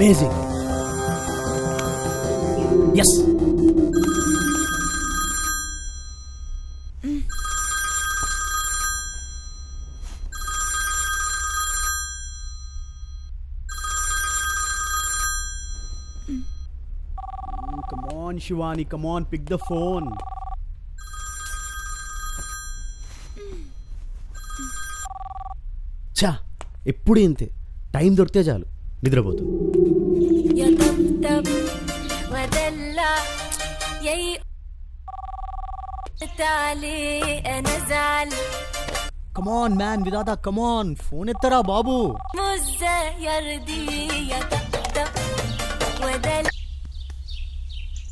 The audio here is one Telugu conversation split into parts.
Amazing. Yes, come on Shivani, come on, pick the phone. చా, ఎప్పుడు ఇంతే, టైం దొరికితే చాలు నిద్రపోతుంది. కమాన్ మ్యాన్, విదాత కమాన్, ఫోన్ ఎత్తరా బాబు.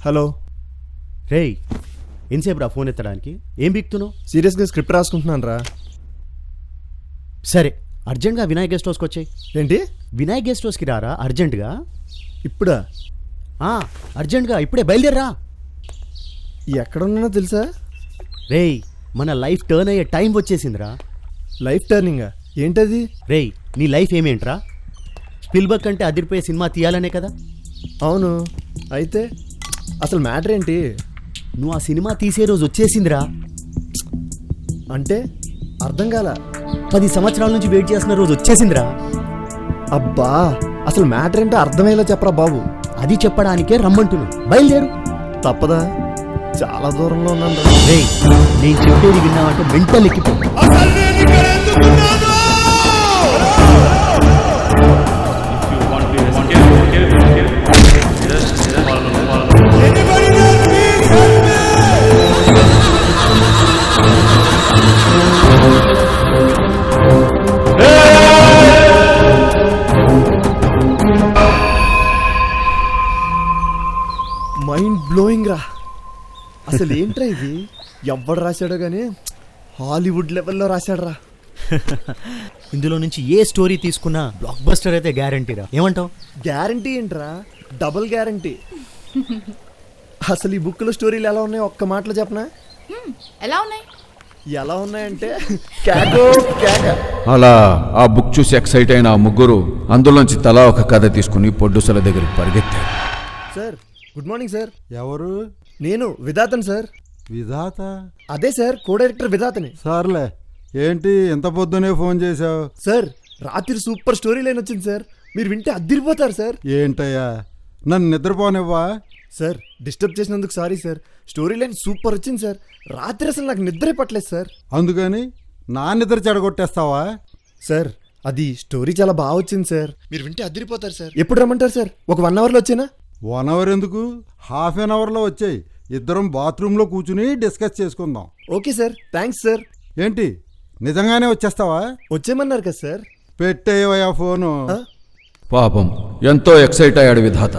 హలో. రేయ్, ఎంతసేపు రా ఫోన్ ఎత్తడానికి? ఏం బిక్తున్నావు? సీరియస్గా స్క్రిప్ట్ రాసుకుంటున్నాను రా. సరే, అర్జెంట్గా వినాయక్ గెస్ట్ హౌస్కి వచ్చాయి. ఏంటి? వినాయక్ గెస్ట్ హౌస్కి రారా అర్జెంటుగా. ఇప్పుడా? అర్జెంటుగా ఇప్పుడే బయలుదేరరా. ఎక్కడున్నానో తెలుసా? రేయ్, మన లైఫ్ టర్న్ అయ్యే టైం వచ్చేసిందిరా. లైఫ్ టర్నింగా? ఏంటది? రేయ్, నీ లైఫ్ ఏమేంట్రా? స్పిల్బర్గ్ కంటే అదిరిపోయే సినిమా తీయాలనే కదా. అవును, అయితే అసలు మ్యాటర్ ఏంటి? నువ్వు ఆ సినిమా తీసే రోజు వచ్చేసిందిరా. అంటే అర్థం కాల. 10 సంవత్సరాల నుంచి వెయిట్ చేస్తున్న రోజు వచ్చేసిందిరా. అబ్బా, అసలు మ్యాటర్ ఏంటో అర్థమయ్యేలా చెప్పరా బాబు. అది చెప్పడానికే రమ్మంటున్నావు, బయలుదేరు. తప్పదా? చాలా దూరంలో ఉన్నాను. రేయ్, నేను చెప్పేది విన్నావంటే మెంటల్ ఎక్కిపో. మైండ్ బ్లోయింగ్ రా. అసలు ఏంట్రా ఇది? ఎవడు రాశాడో కానీ హాలీవుడ్ లెవెల్లో రాశాడు రా. ఇందులో నుంచి ఏ స్టోరీ తీసుకున్నా బ్లాక్ బస్టర్ అయితే గ్యారంటీరా. ఏమంటావు? గ్యారంటీ ఏంట్రా, డబుల్ గ్యారంటీ. అసలు ఈ బుక్లో స్టోరీలు ఎలా ఉన్నాయో ఒక్క మాటలో చెప్పనా? ఎలా ఉన్నాయి? ఎలా ఉన్నాయంటే కేకో కేక. అలా ఆ బుక్ చూసి ఎక్సైట్ అయిన ఆ ముగ్గురు అందులోంచి తలా ఒక కథ తీసుకుని ప్రొడ్యూసర్ల దగ్గరికి పరిగెత్తారు. Sir, good morning sir. ఎవరు? నేను విధాతను సార్. విధాత? అదే సార్, కో డైరెక్టర్ విధాతని. సార్లే, ఏంటి ఇంత పొద్దునే ఫోన్ చేశావు? సార్, రాత్రి సూపర్ స్టోరీ లైన్ వచ్చింది సార్, మీరు వింటే అద్దిరిపోతారు సార్. ఏంటయ్యా, నన్ను నిద్రపోనివ్వా? సార్, డిస్టర్బ్ చేసినందుకు sorry sir. Story line super వచ్చింది సార్. రాత్రి అసలు నాకు నిద్రే పట్టలేదు సార్. అందుకని నా నిద్ర చెడగొట్టేస్తావా? సార్, అది స్టోరీ చాలా బాగా వచ్చింది సార్, మీరు వింటే అద్దిరిపోతారు సార్. ఎప్పుడు రమ్మంటారు సార్? ఒక 1 అవర్లో వచ్చేనా? 1 అవర్ ఎందుకు, హాఫ్ అన్ అవర్లో వచ్చాయి. ఇద్దరం బాత్రూంలో కూర్చుని డిస్కస్ చేసుకుందాం. Okay sir, thanks sir. ఏంటి, నిజంగానే వచ్చేస్తావా? వచ్చేయమన్నారు కదా సార్. పెట్టేవయ్యా ఫోను. పాపం ఎంతో ఎక్సైట్ అయ్యాడు విధాత.